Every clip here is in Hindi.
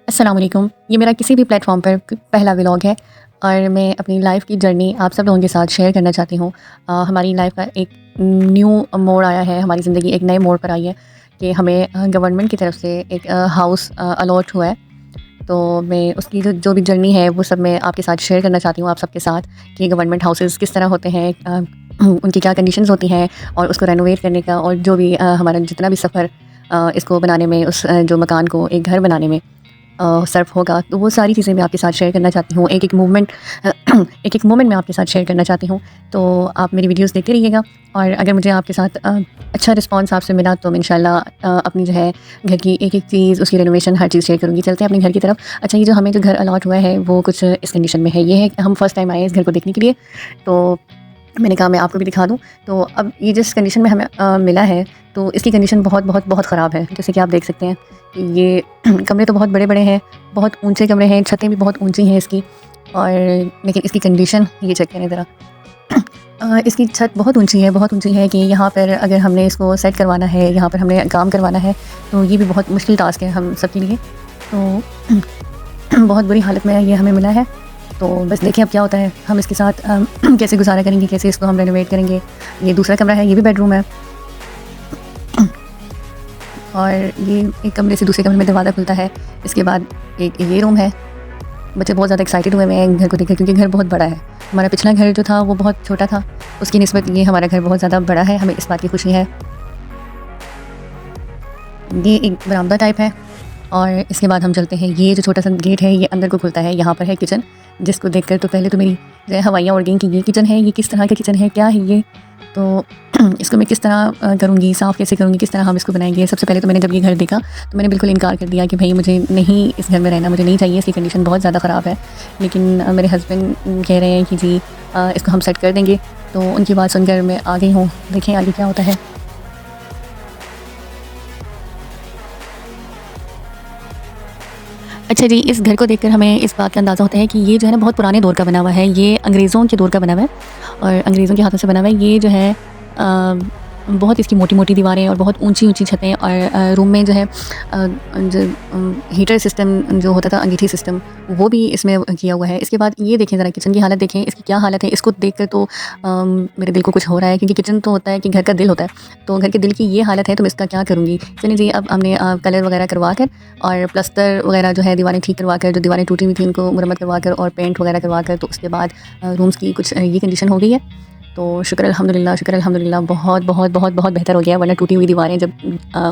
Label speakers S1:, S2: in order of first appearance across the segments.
S1: अस्सलाम वालेकुम। ये मेरा किसी भी प्लेटफॉर्म पर पहला व्लॉग है और मैं अपनी लाइफ़ की जर्नी आप सब लोगों के साथ शेयर करना चाहती हूँ। हमारी लाइफ़ का एक न्यू मोड़ आया है, हमारी ज़िंदगी एक नए मोड़ पर आई है कि हमें गवर्नमेंट की तरफ से एक हाउस अलॉट हुआ है। तो मैं उसकी जो भी जर्नी है वो सब मैं आपके साथ शेयर करना चाहती हूँ, आप सबके साथ, कि गवर्नमेंट हाउसेस किस तरह होते हैं, उनकी क्या कंडीशंस होती हैं और उसको रेनोवेट करने का और जो भी हमारा जितना भी सफ़र इसको बनाने में, उस जो मकान को एक घर बनाने में सर्व होगा, तो वो सारी चीज़ें मैं आपके साथ शेयर करना चाहती हूँ। एक-एक मूवमेंट एक-एक मोमेंट मैं आपके साथ शेयर करना चाहती हूँ। तो आप मेरी वीडियोज़ देखते रहिएगा और अगर मुझे आपके साथ अच्छा रिस्पॉन्स आपसे मिला तो मैं इंशाल्लाह अपनी जो है घर की एक-एक चीज़, उसकी रेनोवेशन, हर चीज़ शेयर करूँगी। चलते हैं अपने घर की तरफ। अच्छा, ये जो हमें जो घर अलॉट हुआ है वो कुछ इस कंडीशन में है। ये है कि हम फर्स्ट टाइम आए हैं इस घर को देखने के लिए, तो मैंने कहा मैं आपको भी दिखा दूँ। तो अब ये जिस कंडीशन में हमें मिला है, तो इसकी कंडीशन बहुत बहुत बहुत ख़राब है। जैसे कि आप देख सकते हैं कि ये कमरे तो बहुत बड़े-बड़े हैं, बहुत ऊँचे कमरे हैं, छतें भी बहुत ऊँची हैं इसकी, और लेकिन इसकी कंडीशन ये चेक करें ज़रा। इसकी छत बहुत ऊँची है कि यहाँ पर अगर हमने इसको सेट करवाना है, यहाँ पर हमने काम करवाना है, तो ये भी बहुत मुश्किल टास्क है हम सब के लिए। तो बहुत बुरी हालत में ये हमें मिला है। तो बस देखिए अब क्या होता है, हम इसके साथ कैसे गुज़ारा करेंगे, कैसे इसको हम रेनोवेट करेंगे। ये दूसरा कमरा है, ये भी बेडरूम है, और ये एक कमरे से दूसरे कमरे में दरवाज़ा खुलता है। इसके बाद एक ये रूम है। बच्चे बहुत ज़्यादा एक्साइटेड हुए हैं घर को देखकर, क्योंकि घर बहुत बड़ा है। हमारा पिछला घर जो था वो बहुत छोटा था, उसकी निस्बत ये हमारा घर बहुत ज़्यादा बड़ा है, हमें इस बात की खुशी है। ये एक बरामदा टाइप है, और इसके बाद हम चलते हैं। ये जो छोटा सा गेट है ये अंदर को खुलता है, यहाँ पर है किचन, जिसको देखकर तो पहले तो मेरी जो है हवाइयाँ उड़ गईं कि ये किचन है, ये किस तरह का किचन है, क्या है ये। तो इसको मैं किस तरह करूँगी, साफ़ कैसे करूँगी, किस तरह हम इसको बनाएंगे। सबसे पहले तो मैंने जब ये घर देखा तो मैंने बिल्कुल इनकार कर दिया कि भाई मुझे नहीं इस घर में रहना, मुझे नहीं चाहिए, इसकी कंडीशन बहुत ज़्यादा ख़राब है। लेकिन मेरे हस्बैंड कह रहे हैं कि जी इसको हम सेट कर देंगे। तो उनकी बात सुनकर मैं आ गई हूँ। देखें आगे क्या होता है। अच्छा जी, इस घर को देखकर हमें इस बात का अंदाज़ा होता है कि ये जो है ना बहुत पुराने दौर का बना हुआ है। ये अंग्रेज़ों के दौर का बना हुआ है और अंग्रेज़ों के हाथों से बना हुआ है। ये जो है बहुत इसकी मोटी-मोटी दीवारें और बहुत ऊँची-ऊँची छतें, और रूम में जो है जो हीटर सिस्टम जो होता था, अंगीठी सिस्टम, वो भी इसमें किया हुआ है। इसके बाद ये देखें ज़रा, किचन की हालत देखें, इसकी क्या हालत है। इसको देखकर तो मेरे दिल को कुछ हो रहा है, क्योंकि किचन तो होता है कि घर का दिल होता है, तो घर के दिल की ये हालत है तो मैं इसका क्या करूँगी। चलिए जी, अब हमने कलर वगैरह करवा कर और प्लस्तर वगैरह जो है दीवारें ठीक करवा कर, जो दीवारें टूटी हुई थी उनको मुरम्मत करवा कर और पेंट वगैरह करवा कर, तो उसके बाद रूम्स की कुछ ये कंडीशन हो गई है। तो शुक्र अल्हम्दुलिल्लाह, बहुत बहुत बहुत बहुत बेहतर हो गया। वरना टूटी हुई दीवारें जब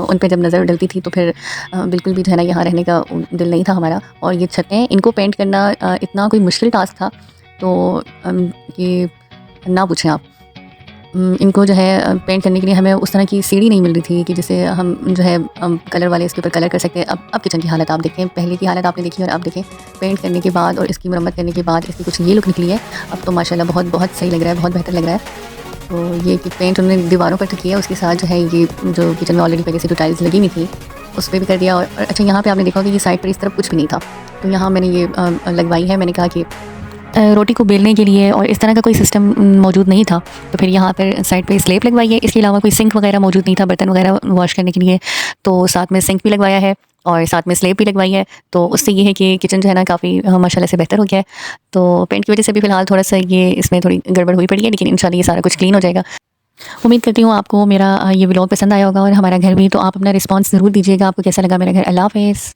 S1: उन पे जब नज़र डलती थी तो फिर बिल्कुल भी जो है ना यहाँ रहने का दिल नहीं था हमारा। और ये छतें, इनको पेंट करना इतना कोई मुश्किल टास्क था, तो ये ना पूछें आप। इनको जो है पेंट करने के लिए हमें उस तरह की सीढ़ी नहीं मिल रही थी कि जिससे हम जो है कलर वाले इसके ऊपर कलर कर सकते हैं। अब किचन की हालत आप देखें, पहले की हालत आपने देखी और अब देखें पेंट करने के बाद और इसकी मरम्मत करने के बाद इसकी कुछ ये लुक निकली है। अब तो माशाल्लाह बहुत बहुत सही लग रहा है, बहुत बेहतर लग रहा है। तो ये कि पेंट उन्होंने दीवारों पर तो किया, उसके साथ जो है ये जो किचन में ऑलरेडी पहले से जो टाइल्स लगी हुई थी उस पर भी कर दिया। और अच्छा, यहाँ पर आपने देखा कि ये साइड पर इस तरफ कुछ भी नहीं था, तो यहाँ मैंने ये लगवाई है। मैंने कहा कि रोटी को बेलने के लिए और इस तरह का कोई सिस्टम मौजूद नहीं था, तो फिर यहाँ पर साइड पे स्लैब लगवाई है। इसके अलावा कोई सिंक वगैरह मौजूद नहीं था बर्तन वगैरह वॉश करने के लिए, तो साथ में सिंक भी लगवाया है और साथ में स्लैब भी लगवाई है। तो उससे ये है कि किचन जो है ना काफ़ी माशाल्लाह से बेहतर हो गया है। तो पेंट की वजह से भी फ़िलहाल थोड़ा सा ये इसमें थोड़ी गड़बड़ हुई पड़ी है, लेकिन इंशाल्लाह ये सारा कुछ क्लीन हो जाएगा। उम्मीद करती हूँ आपको मेरा ये व्लॉग पसंद आया होगा और हमारा घर भी। तो आप अपना रिस्पॉन्स ज़रूर दीजिएगा, आपको कैसा लगा मेरा घर। अल्लाह हाफ़िज़।